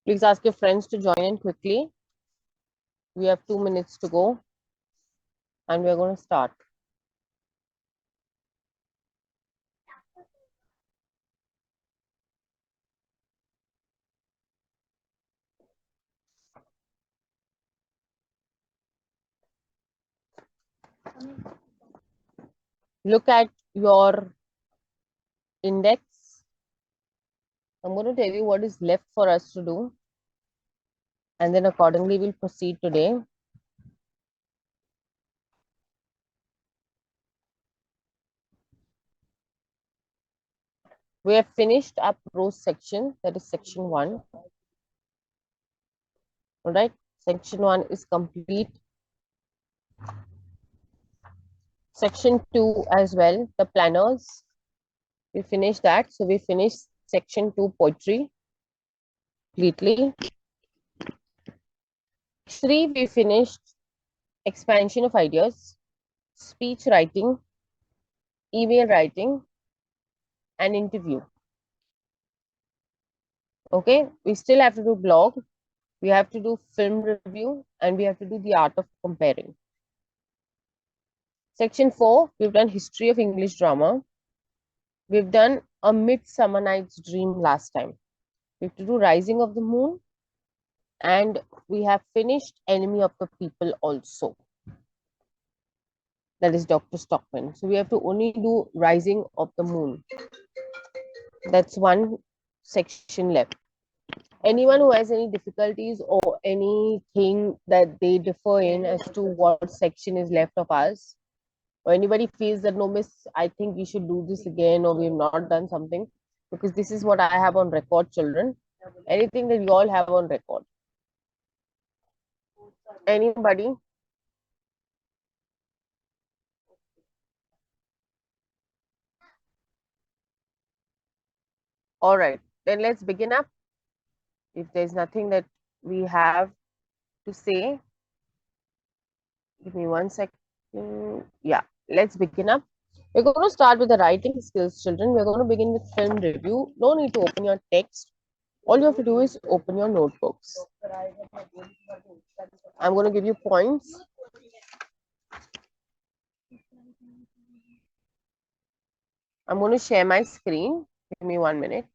Please ask your friends to join in quickly. We have 2 minutes to go and we're going to start. Look at your index. I'm going to tell you what is left for us to do, and then accordingly we'll proceed today. We have finished our prose section, that is section 1. All right, section 1 is complete. Section 2 as well, the planners. We finished that. So we finished section 2 poetry completely. 3 we finished expansion of ideas, speech writing, email writing, and interview. Okay, we still have to do blog, we have to do film review, and we have to do the art of comparing. Section 4, we've done history of English drama. We've done A Midsummer Night's Dream last time. We have to do Rising of the Moon, and we have finished Enemy of the People also. That is Dr. Stockman. So we have to only do Rising of the Moon. That's one section left. Anyone who has any difficulties or anything that they differ in as to what section is left of us, or anybody feels that, no, miss, I think we should do this again, or we've not done something, because this is what I have on record, children. Anything that you all have on record. Anybody? All right, then let's begin up. If there's nothing that we have to say, give me 1 second. Yeah, let's begin up. We're going to start with the writing skills, children. We're going to begin with film review. No need to open your text. All you have to do is open your notebooks. I'm going to give you points. I'm going to share my screen. Give me 1 minute.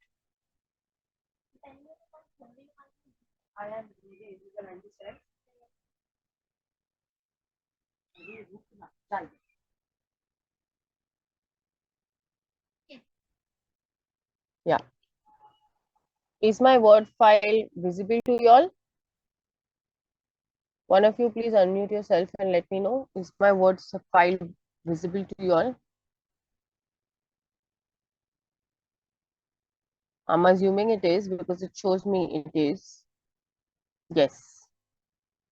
Yeah. Is my word file visible to you all? One of you please unmute yourself and let me know. Is my word file visible to you all? I'm assuming it is because it shows me it is. Yes.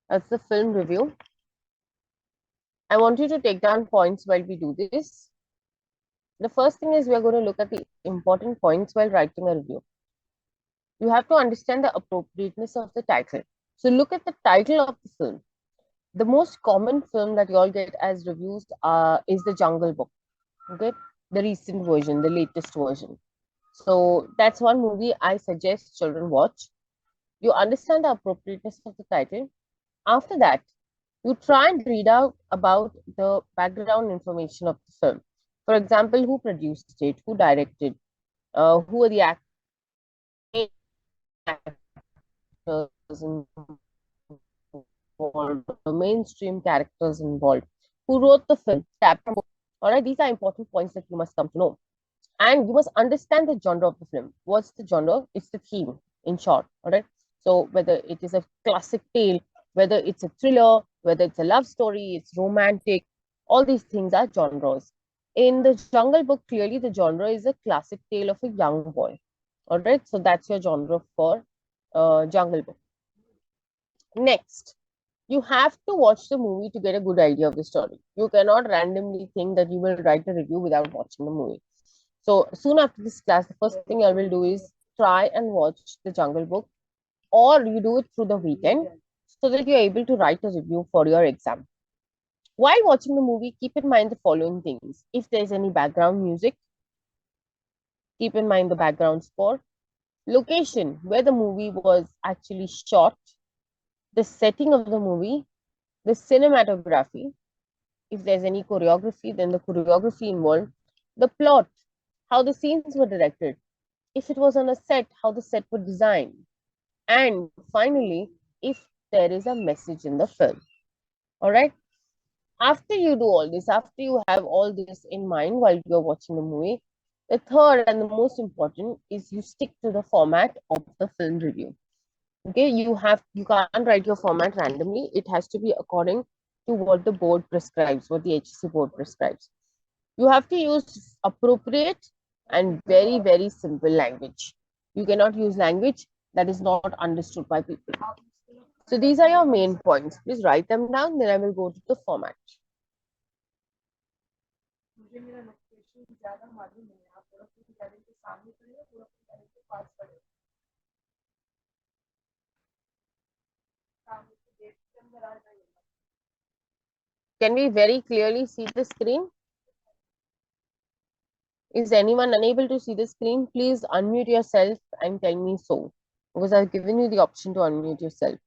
That's the film review. I want you to take down points while we do this. The first thing is we are going to look at the important points while writing a review. You have to understand the appropriateness of the title. So look at the title of the film. The most common film that you all get as reviews is The Jungle Book. Okay, the recent version, the latest version. So that's one movie I suggest children watch. You understand the appropriateness of the title. After that, you try and read out about the background information of the film. For example, who produced it, who directed, who are the actors involved, the mainstream characters involved, who wrote the film. All right, these are important points that you must come to know. And you must understand the genre of the film. What's the genre? It's the theme, in short. All right. So whether it is a classic tale, whether it's a thriller, whether it's a love story, it's romantic, all these things are genres. In the Jungle Book, clearly the genre is a classic tale of a young boy. All right, so that's your genre for Jungle Book. Next, you have to watch the movie to get a good idea of the story. You cannot randomly think that you will write a review without watching the movie. So soon after this class, the first thing I will do is try and watch the Jungle Book, or you do it through the weekend so that you're able to write a review for your exam. While watching the movie, keep in mind the following things. If there's any background music, keep in mind the background score, location where the movie was actually shot, the setting of the movie, the cinematography. If there's any choreography, then the choreography involved, the plot, how the scenes were directed, if it was on a set, how the set was designed, and finally, if there is a message in the film. All right. After you do all this, after you have all this in mind while you're watching the movie, the third and the most important is you stick to the format of the film review. Okay, you can't write your format randomly. It has to be according to what the board prescribes, what the HSC board prescribes. You have to use appropriate and very, very simple language. You cannot use language that is not understood by people. So these are your main points. Please write them down, then I will go to the format. Can we very clearly see the screen? Is anyone unable to see the screen? Please unmute yourself and tell me so, because I've given you the option to unmute yourself.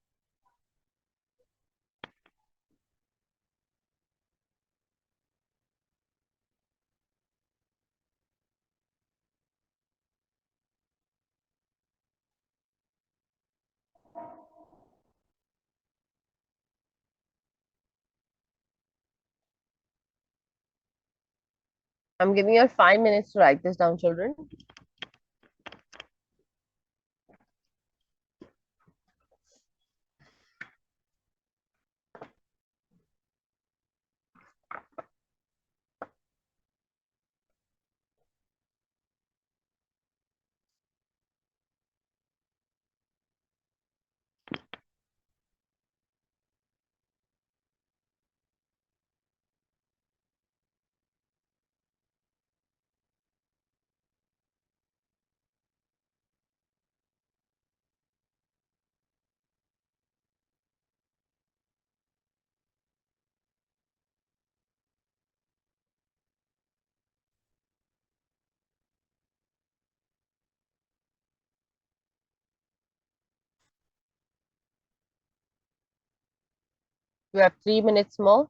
I'm giving you 5 minutes to write this down, children. You have 3 minutes more.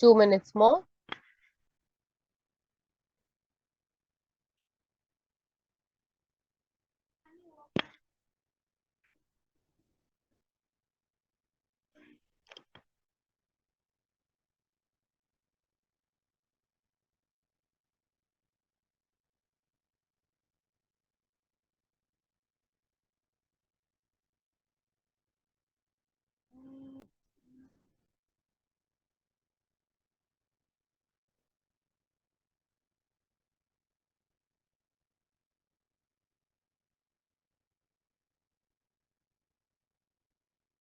Two minutes more.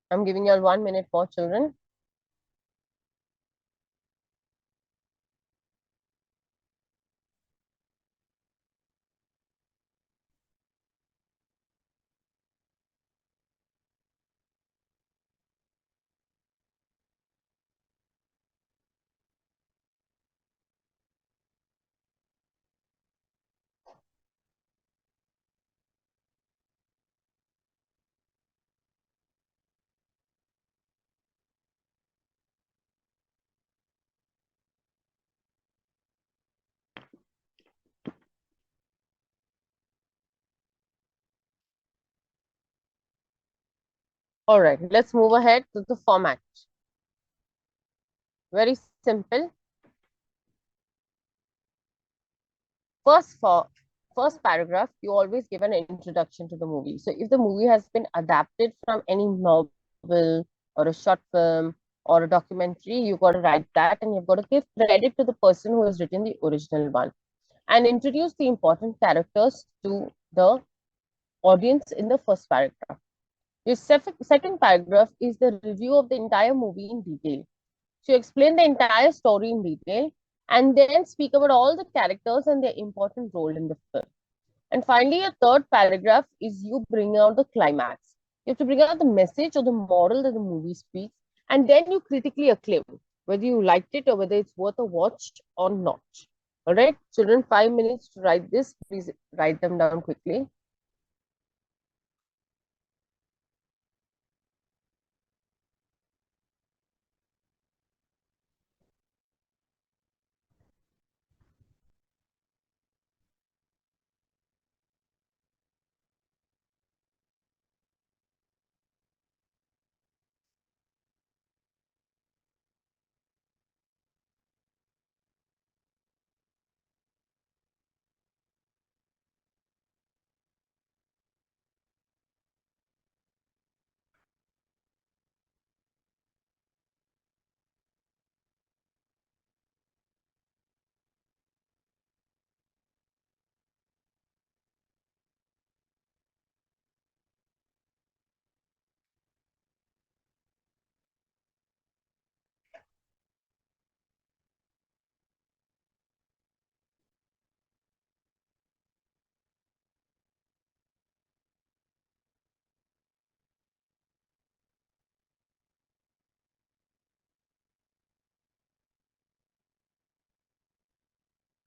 I'm giving you all 1 minute more, children. All right, let's move ahead to the format. Very simple. First, for first paragraph, you always give an introduction to the movie. So if the movie has been adapted from any novel or a short film or a documentary, you've got to write that, and you've got to give credit to the person who has written the original one and introduce the important characters to the audience in the first paragraph. Your second paragraph is the review of the entire movie in detail. So you explain the entire story in detail and then speak about all the characters and their important role in the film. And finally, your third paragraph is you bring out the climax. You have to bring out the message or the moral that the movie speaks, and then you critically acclaim whether you liked it or whether it's worth a watch or not. All right, children, 5 minutes to write this. Please write them down quickly.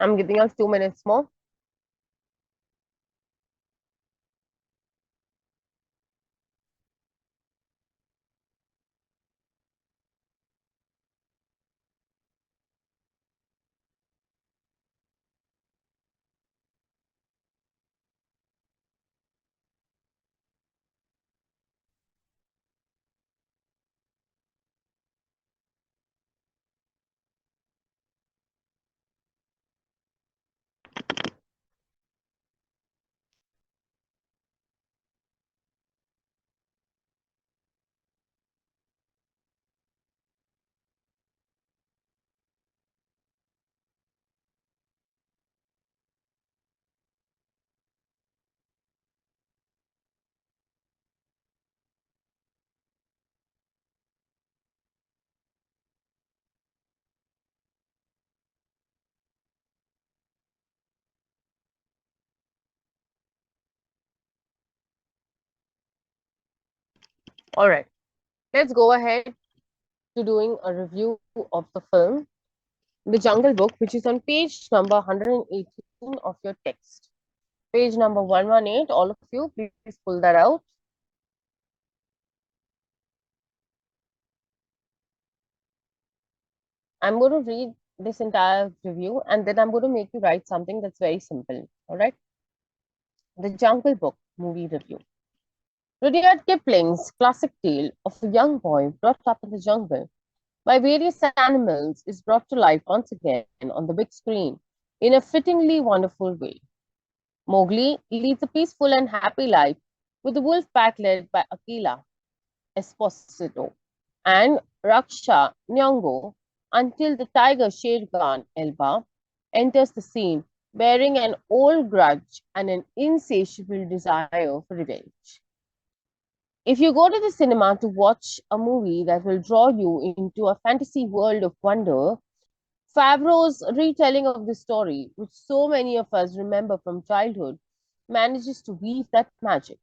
I'm giving us 2 minutes more. All right, let's go ahead to doing a review of the film, The Jungle Book, which is on page number 118 of your text. Page number 118, all of you, please pull that out. I'm going to read this entire review and then I'm going to make you write something that's very simple. All right. The Jungle Book movie review. Rudyard Kipling's classic tale of a young boy brought up in the jungle by various animals is brought to life once again on the big screen in a fittingly wonderful way. Mowgli leads a peaceful and happy life with the wolf pack led by Akela Esposito and Raksha Nyong'o until the tiger Sher Khan Elba enters the scene bearing an old grudge and an insatiable desire for revenge. If you go to the cinema to watch a movie that will draw you into a fantasy world of wonder, Favreau's retelling of the story, which so many of us remember from childhood, manages to weave that magic.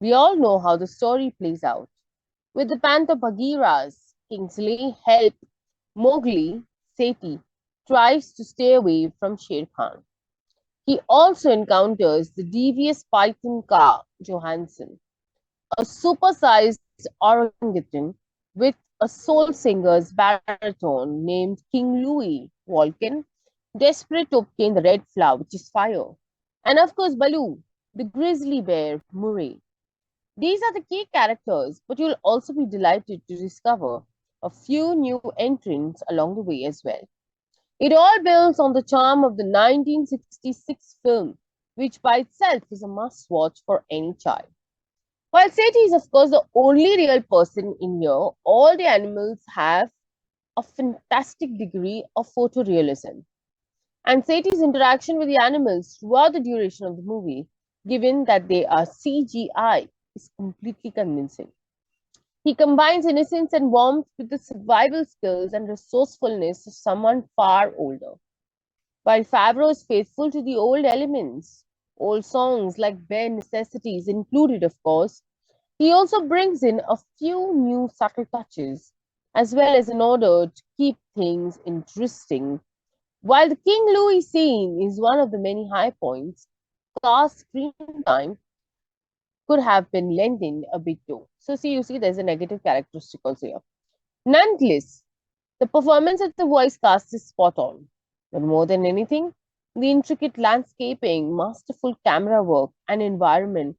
We all know how the story plays out. With the Panther Bagheera's Kingsley help, Mowgli, Seti, tries to stay away from Sher Khan. He also encounters the devious Python Ka Johansson, a supersized orangutan with a soul singer's baritone named King Louis Walken, desperate to obtain the red flower, which is fire. And of course, Baloo, the grizzly bear Murray. These are the key characters, but you'll also be delighted to discover a few new entrants along the way as well. It all builds on the charm of the 1966 film, which by itself is a must watch for any child. While Seti is, of course, the only real person in here, all the animals have a fantastic degree of photorealism. And Seti's interaction with the animals throughout the duration of the movie, given that they are CGI, is completely convincing. He combines innocence and warmth with the survival skills and resourcefulness of someone far older. While Favreau is faithful to the old elements, old songs like bare necessities included, of course, he also brings in a few new subtle touches, as well as in order to keep things interesting. While the King Louis scene is one of the many high points, cast screen time could have been lent in a bit too. So, you see, there's a negative characteristic also here. Nonetheless, the performance of the voice cast is spot on. But more than anything, the intricate landscaping, masterful camera work, and environment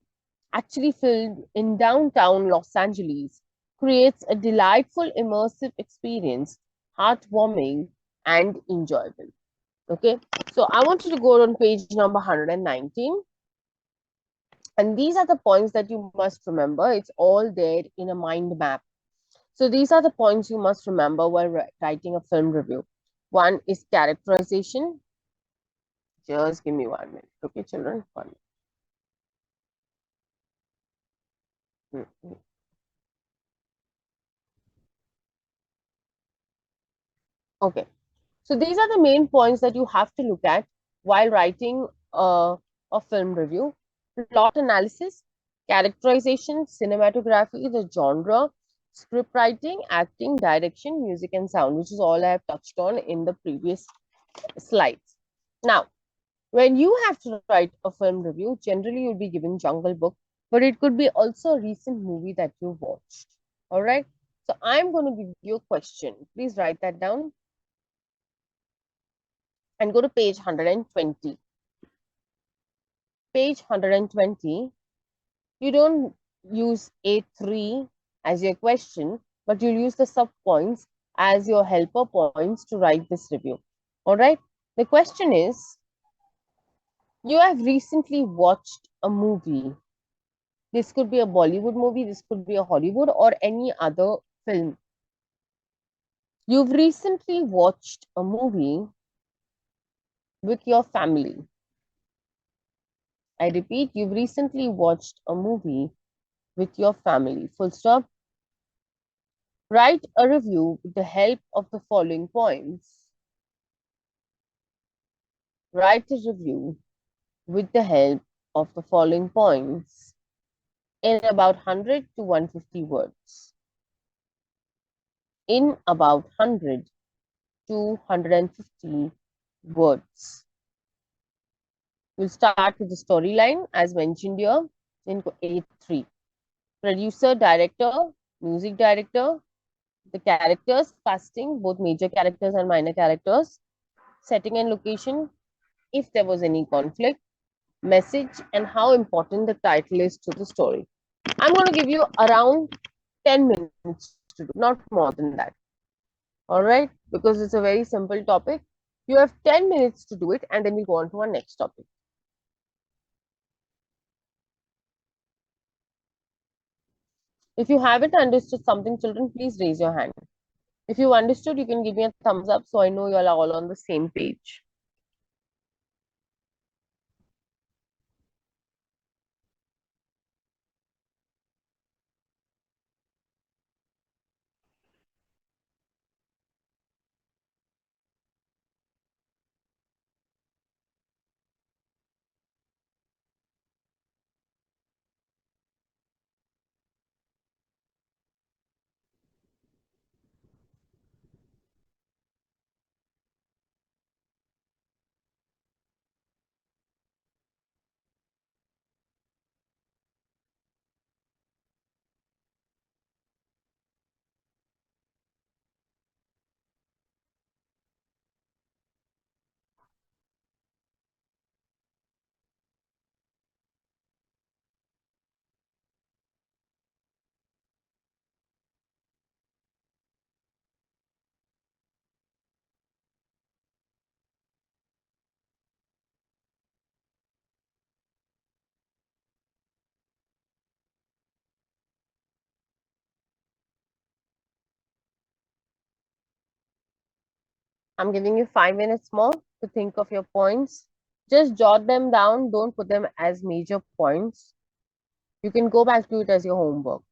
actually filmed in downtown Los Angeles creates a delightful, immersive experience, heartwarming, and enjoyable. Okay, so I want you to go on page number 119. And these are the points that you must remember. It's all there in a mind map. So these are the points you must remember while writing a film review. One is characterization. Just give me 1 minute. Okay, children? 1 minute. Okay. So these are the main points that you have to look at while writing a film review. Plot analysis, characterization, cinematography, the genre, script writing, acting, direction, music, and sound, which is all I have touched on in the previous slides. Now, when you have to write a film review, generally you'll be given Jungle Book, but it could be also a recent movie that you watched. All right. So I'm going to give you a question. Please write that down and go to page 120. Page 120, you don't use A3 as your question, but you'll use the sub points as your helper points to write this review. All right. The question is, you have recently watched a movie. This could be a Bollywood movie, this could be a Hollywood or any other film. You've recently watched a movie with your family. I repeat, you've recently watched a movie with your family. Full stop. Write a review with the help of the following points. Write a review with the help of the following points in about 100 to 150 words. In about 100 to 150 words. We'll start with the storyline as mentioned here in A3. Producer, director, music director, the characters, casting, both major characters and minor characters, setting and location, if there was any conflict, message, and how important the title is to the story. I'm going to give you around 10 minutes to do, not more than that. All right, because it's a very simple topic. You have 10 minutes to do it, and then we go on to our next topic. If you haven't understood something, children, please raise your hand. If you understood, you can give me a thumbs up so I know you are all on the same page. I'm giving you 5 minutes more to think of your points. Just jot them down. Don't put them as major points. You can go back to it as your homework.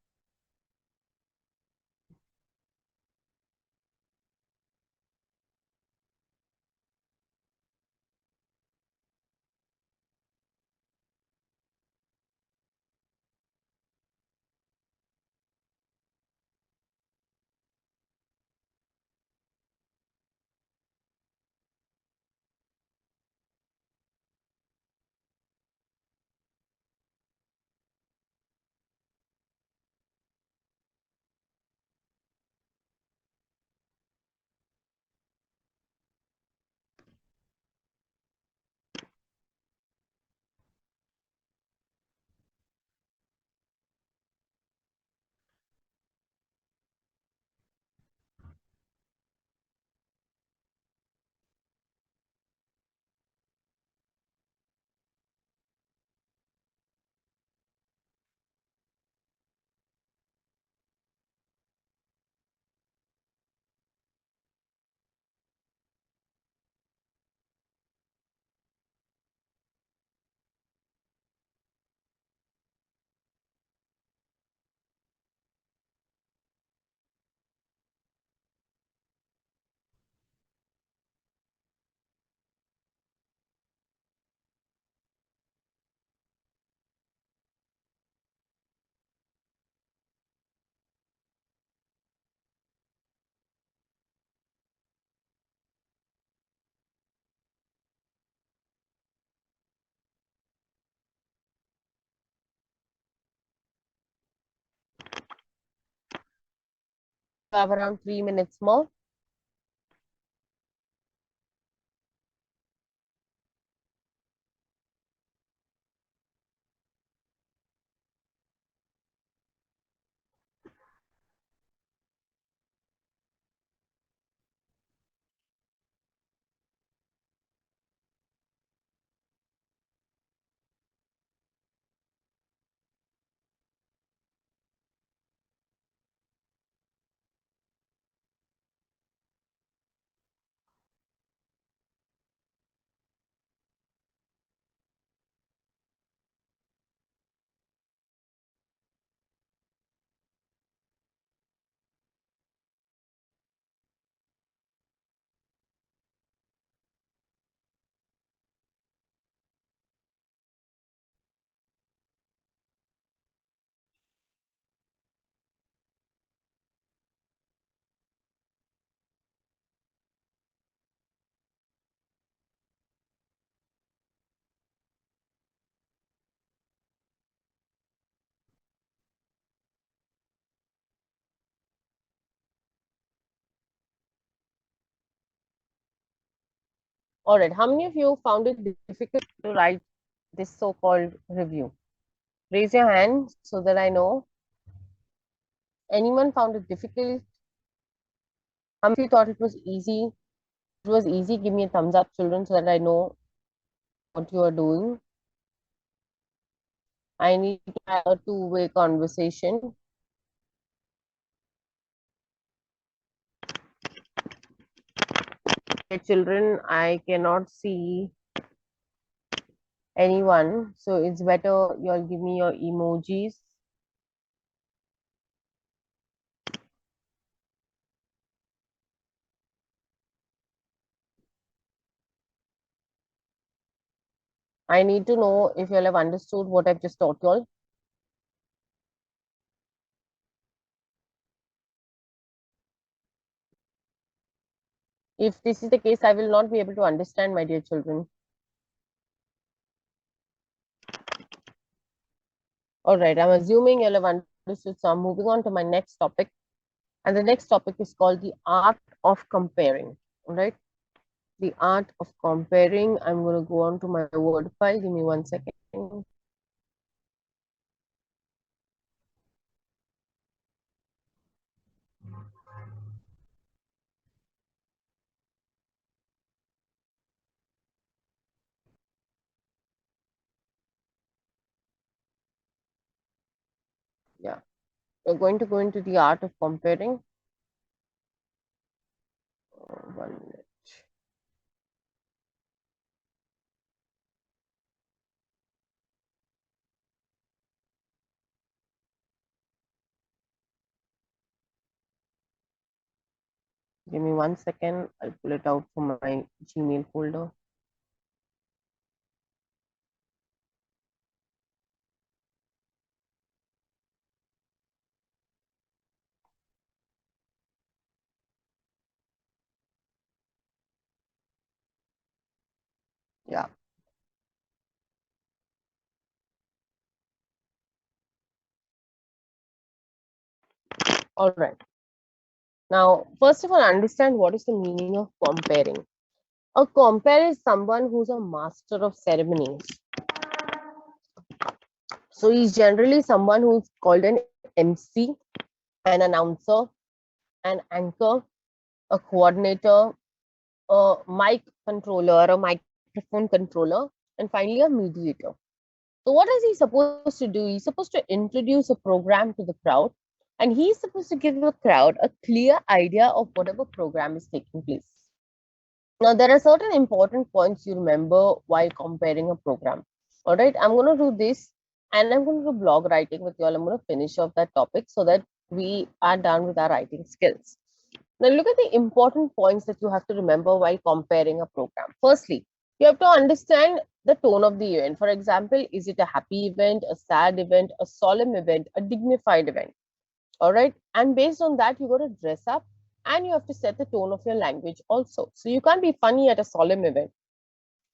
You have around 3 minutes more. All right. How many of you found it difficult to write this so-called review? Raise your hand so that I know. Anyone found it difficult? How many of you thought it was easy? It was easy. Give me a thumbs up, children, so that I know what you are doing. I need to have a two-way conversation. Okay, children, I cannot see anyone, so it's better you all give me your emojis. I need to know if you all have understood what I've just taught you all. If this is the case, I will not be able to understand, my dear children. All right, I'm assuming you'll have understood. So I'm moving on to my next topic. And the next topic is called the art of comparing. All right. The art of comparing. I'm going to go on to my word file. Give me 1 second. Yeah. We're going to go into the art of comparing. 1 minute. Give me 1 second. I'll pull it out from my Gmail folder. Yeah. All right. Now, first of all, understand what is the meaning of comparing. A compare is someone who's a master of ceremonies. So he's generally someone who's called an MC, an announcer, an anchor, a coordinator, a mic controller, a microphone controller, and finally a mediator. So what is he supposed to do? He's supposed to introduce a program to the crowd, and he's supposed to give the crowd a clear idea of whatever program is taking place. Now, there are certain important points you remember while comparing a program. All right, I'm going to do this and I'm going to do blog writing with you all. I'm going to finish off that topic so that we are done with our writing skills. Now, look at the important points that you have to remember while comparing a program. Firstly, you have to understand the tone of the event. For example, is it a happy event, a sad event, a solemn event, a dignified event? All right. And based on that, you got to dress up and you have to set the tone of your language also. So you can't be funny at a solemn event,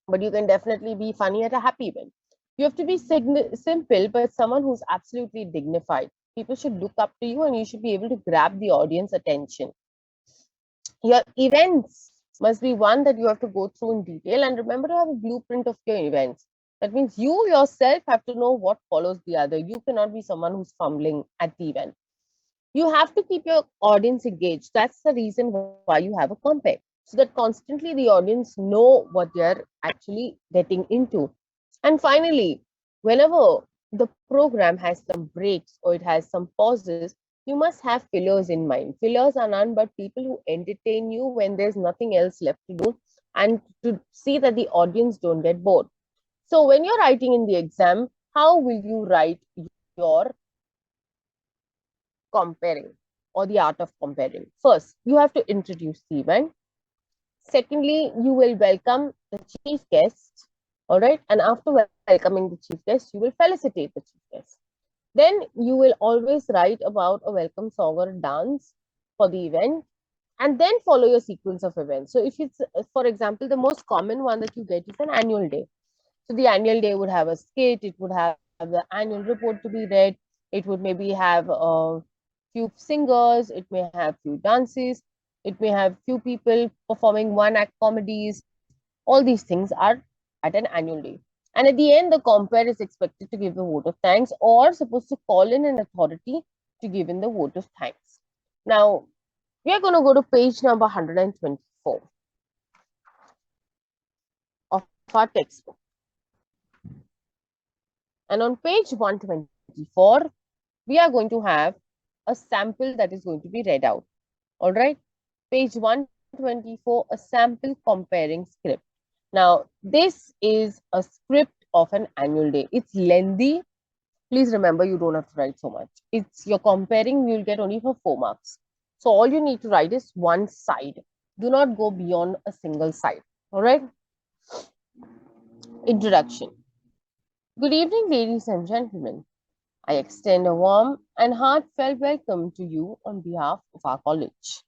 but you can definitely be funny at a happy event. You have to be simple, but someone who's absolutely dignified. People should look up to you and you should be able to grab the audience attention. Your events must be one that you have to go through in detail and remember to have a blueprint of your events. That means you yourself have to know what follows the other. You cannot be someone who's fumbling at the event. You have to keep your audience engaged. That's the reason why you have a compare, so that constantly the audience know what they're actually getting into. And finally, whenever the program has some breaks or it has some pauses, you must have fillers in mind. Fillers are none but people who entertain you when there's nothing else left to do and to see that the audience don't get bored. So when you're writing in the exam, how will you write your comparing or the art of comparing? First, you have to introduce the event. Secondly, you will welcome the chief guest. All right. And after welcoming the chief guest, you will felicitate the chief guest. Then you will always write about a welcome song or a dance for the event and then follow your sequence of events. So if it's, for example, the most common one that you get is an annual day. So the annual day would have a skit, it would have the annual report to be read, it would maybe have a few singers, it may have few dances, it may have few people performing one act comedies. All these things are at an annual day. And at the end, the compere is expected to give the vote of thanks or supposed to call in an authority to give in the vote of thanks. Now, we are going to go to page number 124 of our textbook. And on page 124, we are going to have a sample that is going to be read out. All right. Page 124, a sample comparing script. Now, this is a script of an annual day. It's lengthy. Please remember, you don't have to write so much. It's you're comparing, you'll get only for 4 marks. So all you need to write is one side. Do not go beyond a single side. All right. Introduction. Good evening, ladies and gentlemen. I extend a warm and heartfelt welcome to you on behalf of our college.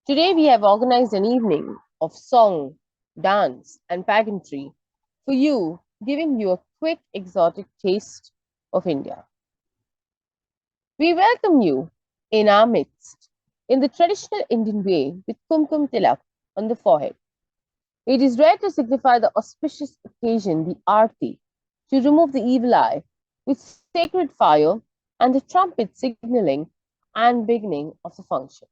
Today we have organized an evening of song, dance, and pageantry for you, giving you a quick exotic taste of India. We welcome you in our midst in the traditional Indian way with kumkum tilak on the forehead. It is read to signify the auspicious occasion, the arti, to remove the evil eye with sacred fire and the trumpet signaling and beginning of the function.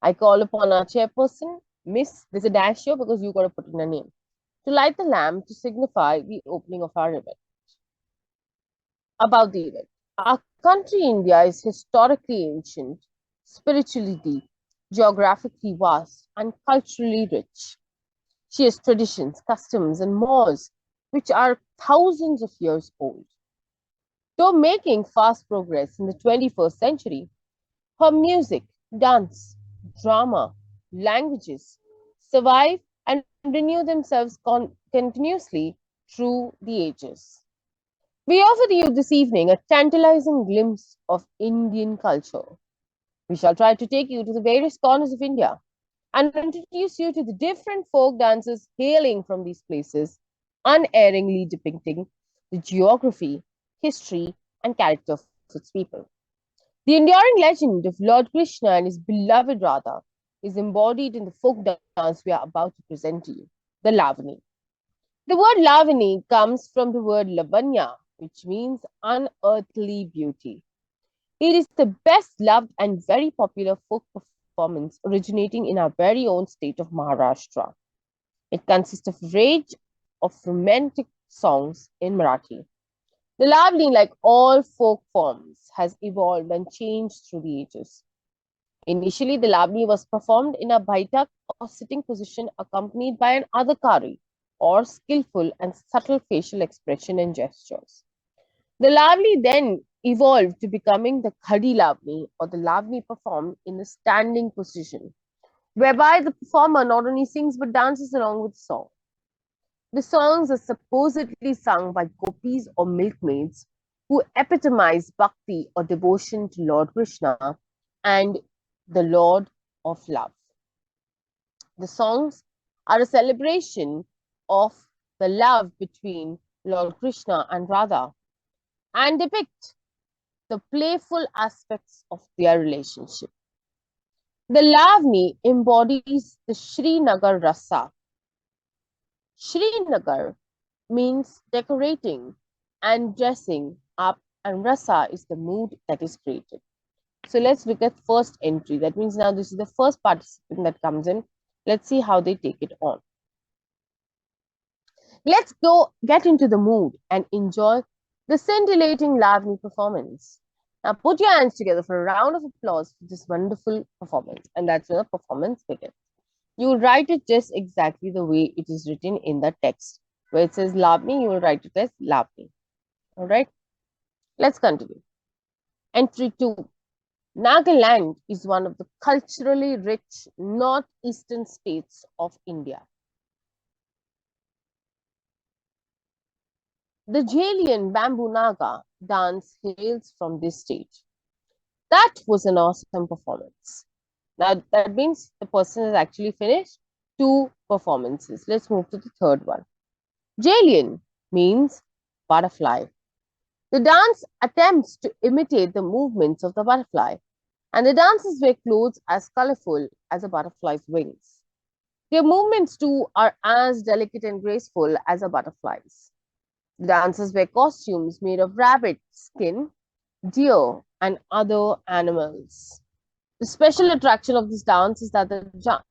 I call upon our chairperson, Miss, there's a dash here because you got to put in a name, to light the lamp to signify the opening of our event. About the event. Our country, India, is historically ancient, spiritually deep, geographically vast, and culturally rich. She has traditions, customs, and mores which are thousands of years old. Though making fast progress in the 21st century, her music, dance, drama, languages survive and renew themselves continuously through the ages. We offer you this evening a tantalizing glimpse of Indian culture. We shall try to take you to the various corners of India and introduce you to the different folk dances hailing from these places, unerringly depicting the geography, history, and character of its people. The enduring legend of Lord Krishna and his beloved Radha is embodied in the folk dance we are about to present to you, the Lavani. The word Lavani comes from the word Lavanya, which means unearthly beauty. It is the best loved and very popular folk performance originating in our very own state of Maharashtra. It consists of range of romantic songs in Marathi. The Lavani, like all folk forms, has evolved and changed through the ages. Initially, the Lavani was performed in a baitak or sitting position accompanied by an adhikari or skillful and subtle facial expression and gestures. The Lavani then evolved to becoming the Khadi Lavani or the Lavani performed in a standing position, whereby the performer not only sings but dances along with the song. The songs are supposedly sung by gopis or milkmaids who epitomize bhakti or devotion to Lord Krishna and the Lord of Love. The songs are a celebration of the love between Lord Krishna and Radha and depict the playful aspects of their relationship. The Lavani embodies the Srinagar Rasa. Srinagar means decorating and dressing up, and Rasa is the mood that is created. So let's look at first entry. That means now this is the first participant that comes in. Let's see how they take it on. Let's go get into the mood and enjoy the scintillating Lavani performance. Now put your hands together for a round of applause for this wonderful performance. And that's when the performance begins. You will write it just exactly the way it is written in the text. Where it says Lavani, you will write it as Lavani. All right. Let's continue. Entry 2. Nagaland is one of the culturally rich northeastern states of India. The Jalian Bamboo Naga dance hails from this stage. That was an awesome performance. Now, that means the person has actually finished 2 performances. Let's move to the third one. Jalian means butterfly. The dance attempts to imitate the movements of the butterfly, and the dancers wear clothes as colorful as a butterfly's wings. Their movements too are as delicate and graceful as a butterfly's. The dancers wear costumes made of rabbit skin, deer, and other animals. The special attraction of this dance is that the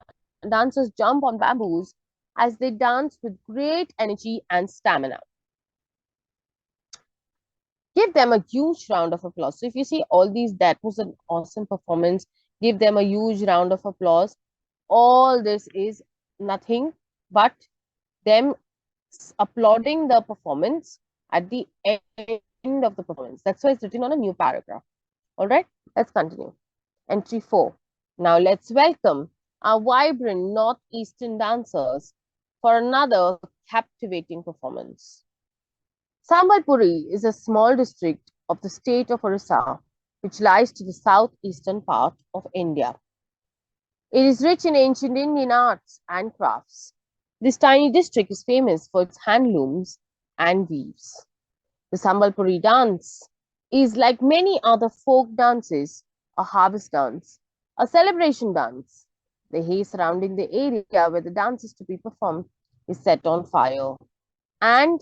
dancers jump on bamboos as they dance with great energy and stamina. Give them a huge round of applause. So if you see all these, that was an awesome performance. Give them a huge round of applause. All this is nothing but them applauding the performance at the end of the performance. That's why it's written on a new paragraph. All right, let's continue. Entry 4. Now let's welcome our vibrant northeastern dancers for another captivating performance. Sambalpuri is a small district of the state of Orissa, which lies to the southeastern part of India. It is rich in ancient Indian arts and crafts. This tiny district is famous for its handlooms and weaves. The Sambalpuri dance is, like many other folk dances, a harvest dance, a celebration dance. The hay surrounding the area where the dance is to be performed is set on fire. And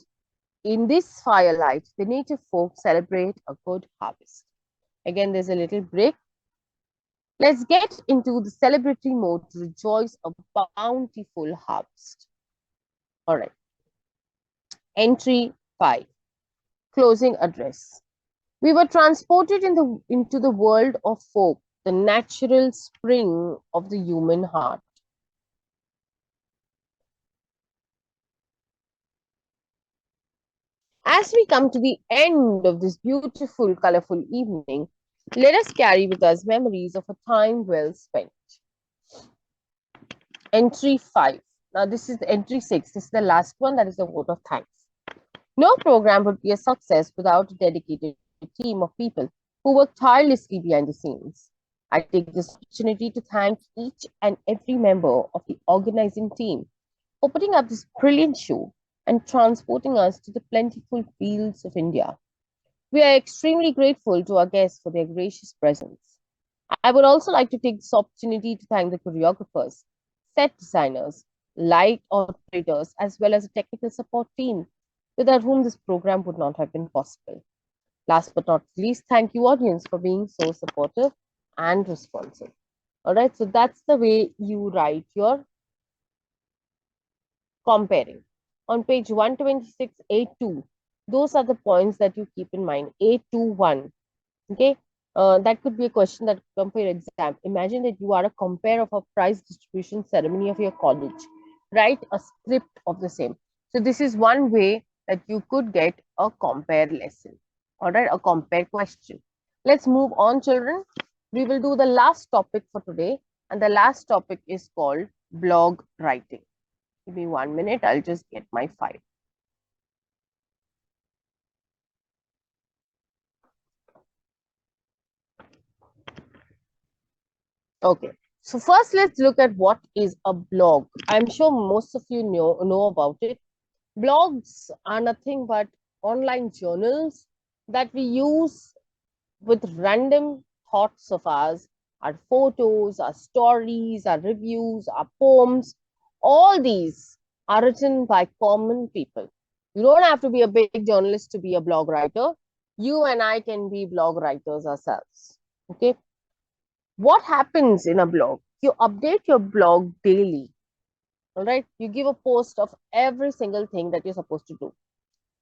in this firelight, the native folk celebrate a good harvest. Again, there's a little break. Let's get into the celebratory mode to rejoice a bountiful harvest. All right. Entry 5. Closing address. We were transported into the world of folk, the natural spring of the human heart. As we come to the end of this beautiful, colorful evening, let us carry with us memories of a time well spent. Entry 5. Now, this is entry 6. This is the last one. That is the vote of thanks. No program would be a success without a dedicated team of people who work tirelessly behind the scenes. I take this opportunity to thank each and every member of the organizing team for putting up this brilliant show and transporting us to the plentiful fields of India. We are extremely grateful to our guests for their gracious presence. I would also like to take this opportunity to thank the choreographers, set designers, light operators, as well as a technical support team without whom this program would not have been possible. Last but not least, thank you, audience, for being so supportive and responsive. All right, so that's the way you write your compering. On page 126, A2, those are the points that you keep in mind. A21, okay? That could be a question that could come for your exam. Imagine that you are a compare of a prize distribution ceremony of your college. Write a script of the same. So this is one way that you could get a compare lesson. All right, a compare question. Let's move on, children. We will do the last topic for today. And the last topic is called blog writing. Give me 1 minute. I'll just get my file. Okay. So first, let's look at what is a blog. I'm sure most of you know about it. Blogs are nothing but online journals that we use with random thoughts of ours, our photos, our stories, our reviews, our poems. All these are written by common people. You don't have to be a big journalist to be a blog writer. You and I can be blog writers ourselves. Okay. What happens in a blog? You update your blog daily. All right. You give a post of every single thing that you're supposed to do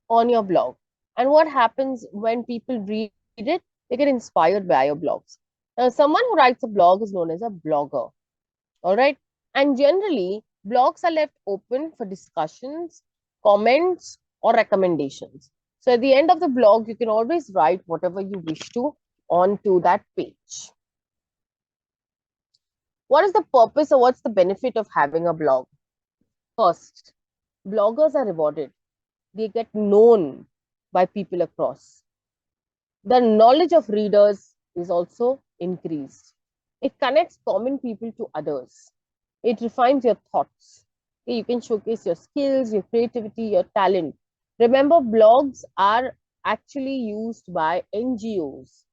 on your blog. And what happens when people read it? They get inspired by your blogs. Now, someone who writes a blog is known as a blogger. All right. And generally, blogs are left open for discussions, comments, or recommendations. So at the end of the blog, you can always write whatever you wish to onto that page. What is the purpose or what's the benefit of having a blog? First, bloggers are rewarded. They get known by people across. The knowledge of readers is also increased. It connects common people to others. It refines your thoughts. You can showcase your skills, your creativity, your talent. Remember, blogs are actually used by NGOs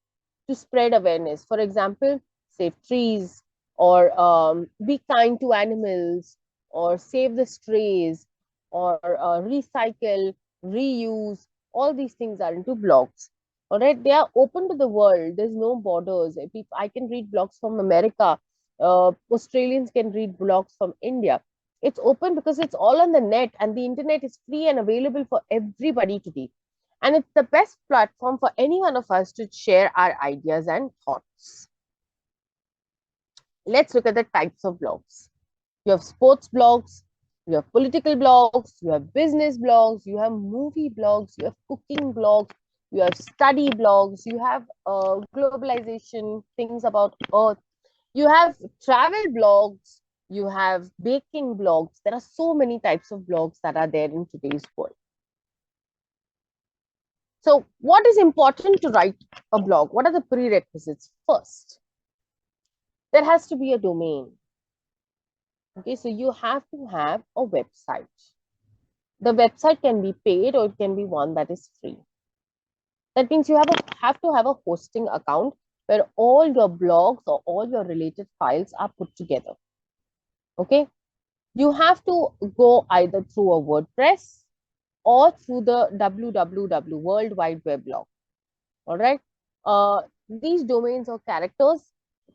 to spread awareness. For example, save trees, or be kind to animals, or save the strays, or recycle, reuse. All these things are into blogs. All right, they are open to the world. There's no borders. If I can read blogs from America, Australians can read blogs from India. It's open because it's all on the net, and the internet is free and available for everybody today. And it's the best platform for any one of us to share our ideas and thoughts. Let's look at the types of blogs. You have sports blogs, you have political blogs, you have business blogs, you have movie blogs, you have cooking blogs, you have study blogs, you have globalization, things about Earth, you have travel blogs, you have baking blogs. There are so many types of blogs that are there in today's world. So what is important to write a blog? What are the prerequisites? First, there has to be a domain. Okay, so you have to have a website. The website can be paid or it can be one that is free. That means you have to have a hosting account where all your blogs or all your related files are put together. Okay, you have to go either through a WordPress or through the www World Wide Web blog. All right. These domains or characters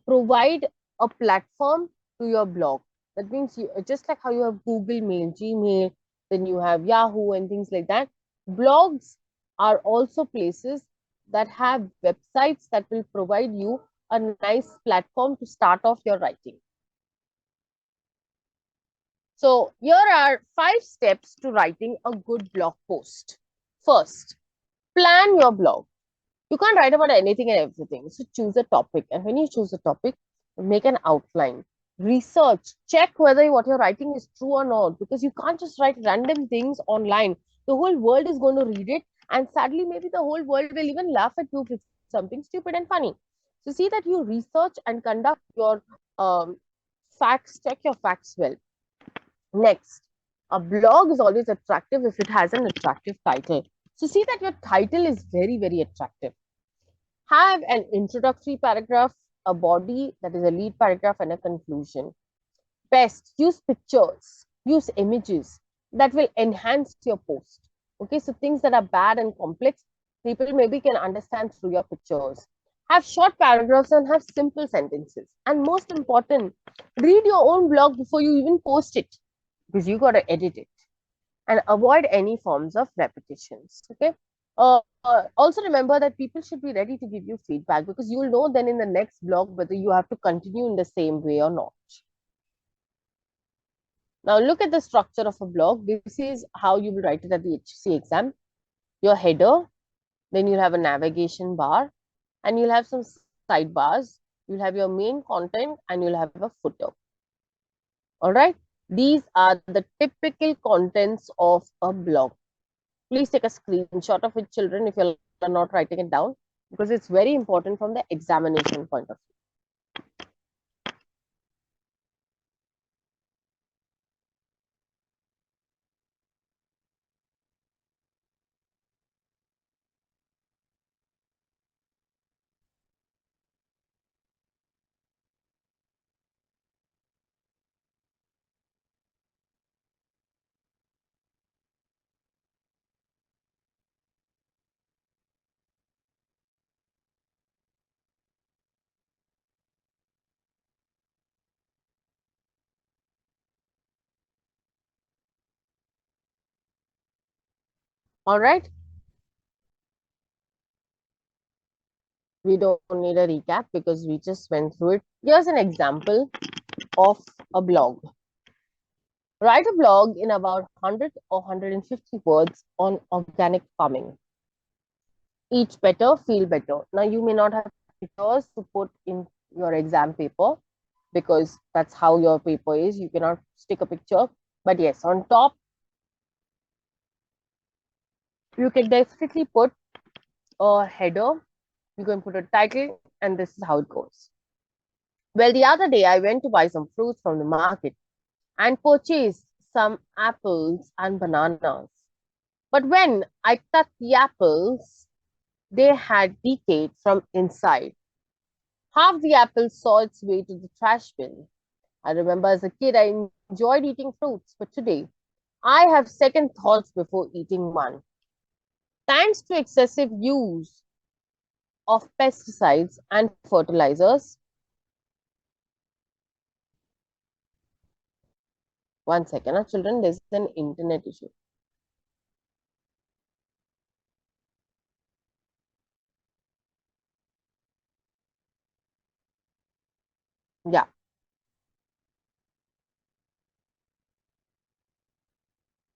provide a platform to your blog. That means you just like how you have Google Mail, Gmail, then you have Yahoo and things like that. Blogs are also places that have websites that will provide you a nice platform to start off your writing. So here are 5 steps to writing a good blog post. First, plan your blog. You can't write about anything and everything. So choose a topic. And when you choose a topic, make an outline. Research, check whether what you're writing is true or not, because you can't just write random things online. The whole world is going to read it, and sadly, maybe the whole world will even laugh at you if it's something stupid and funny. So, see that you research and conduct your facts, check your facts well. Next, a blog is always attractive if it has an attractive title. So, see that your title is very, very attractive. Have an introductory paragraph, a body that is a lead paragraph, and a conclusion. Best, use pictures, use images that will enhance your post. Okay, so things that are bad and complex, people maybe can understand through your pictures. Have short paragraphs and have simple sentences. And most important, read your own blog before you even post it, because you got to edit it. And avoid any forms of repetitions. Okay. Also remember that people should be ready to give you feedback, because you will know then in the next blog whether you have to continue in the same way or not. Now look at the structure of a blog. This is how you will write it at the HC exam. Your header, then you'll have a navigation bar, and you'll have some sidebars. You'll have your main content, and you'll have a footer. All right. These are the typical contents of a blog. Please take a screenshot of it, children, if you're not writing it down, because it's very important from the examination point of view. All right. We don't need a recap because we just went through it. Here's an example of a blog. Write a blog in about 100 or 150 words on organic farming. Eat better, feel better. Now, you may not have pictures to put in your exam paper, because that's how your paper is. You cannot stick a picture. But yes, on top, you can definitely put a header. You can put a title, and this is how it goes. Well, the other day I went to buy some fruits from the market and purchased some apples and bananas. But when I cut the apples, they had decayed from inside. Half the apple saw its way to the trash bin. I remember as a kid I enjoyed eating fruits, but today I have second thoughts before eating one. Thanks to excessive use of pesticides and fertilizers. One second, children, there's an internet issue. Yeah.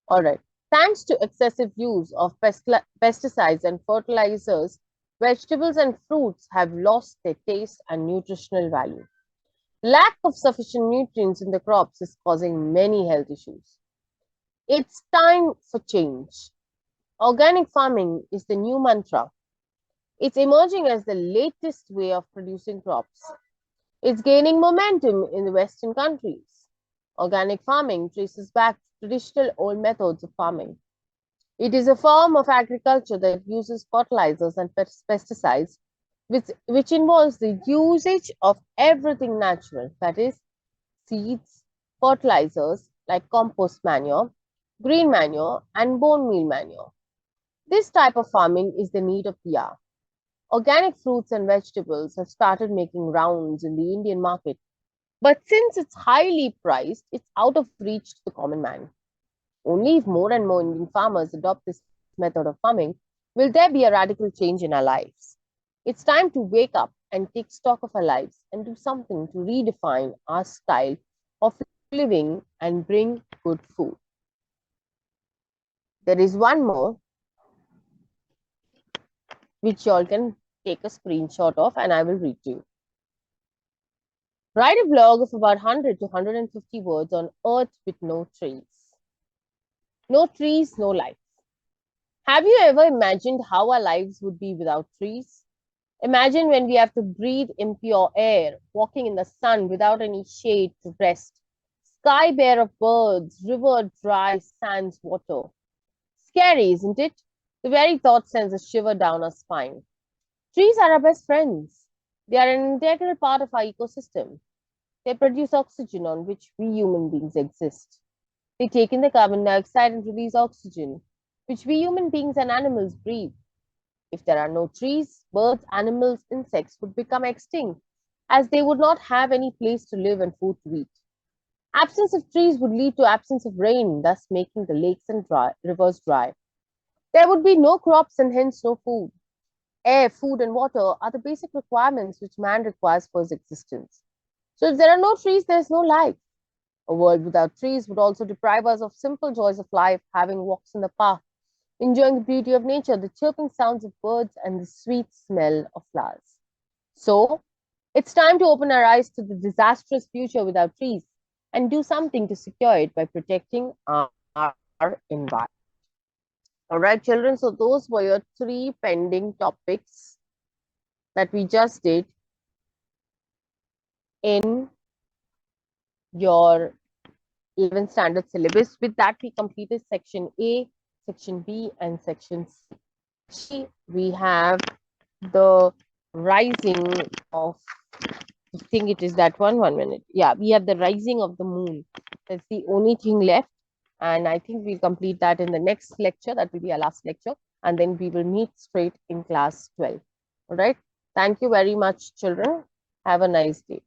All right. Thanks to excessive use of pesticides and fertilizers, vegetables and fruits have lost their taste and nutritional value. Lack of sufficient nutrients in the crops is causing many health issues. It's time for change. Organic farming is the new mantra. It's emerging as the latest way of producing crops. It's gaining momentum in the Western countries. Organic farming traces back to traditional old methods of farming. It is a form of agriculture that uses fertilizers and pesticides, which involves the usage of everything natural, that is, seeds, fertilizers like compost manure, green manure, and bone meal manure. This type of farming is the need of the hour. Organic fruits and vegetables have started making rounds in the Indian market, but since it's highly priced, it's out of reach to the common man. Only if more and more Indian farmers adopt this method of farming will there be a radical change in our lives. It's time to wake up and take stock of our lives and do something to redefine our style of living and bring good food. There is one more which you all can take a screenshot of, and I will read to you. Write a blog of about 100 to 150 words on Earth with no trees. No trees, no life. Have you ever imagined how our lives would be without trees? Imagine when we have to breathe impure air, walking in the sun without any shade to rest, sky bare of birds, river dry, sands water. Scary, isn't it? The very thought sends a shiver down our spine. Trees are our best friends. They are an integral part of our ecosystem. They produce oxygen on which we human beings exist. They take in the carbon dioxide and release oxygen, which we human beings and animals breathe. If there are no trees, birds, animals, insects would become extinct, as they would not have any place to live and food to eat. Absence of trees would lead to absence of rain, thus making the lakes and rivers dry. There would be no crops and hence no food. Air, food, and water are the basic requirements which man requires for his existence. So if there are no trees, there is no life. A world without trees would also deprive us of simple joys of life, having walks in the park, enjoying the beauty of nature, the chirping sounds of birds, and the sweet smell of flowers. So, it's time to open our eyes to the disastrous future without trees and do something to secure it by protecting our environment. All right, children, so those were your three pending topics that we just did in your 11th standard syllabus. With that, we completed section A, section B, and section C. We have the rising of, I think it is that one, 1 minute. Yeah, we have the rising of the moon. That's the only thing left. And I think we'll complete that in the next lecture. That will be our last lecture. And then we will meet straight in class 12. All right. Thank you very much, children. Have a nice day.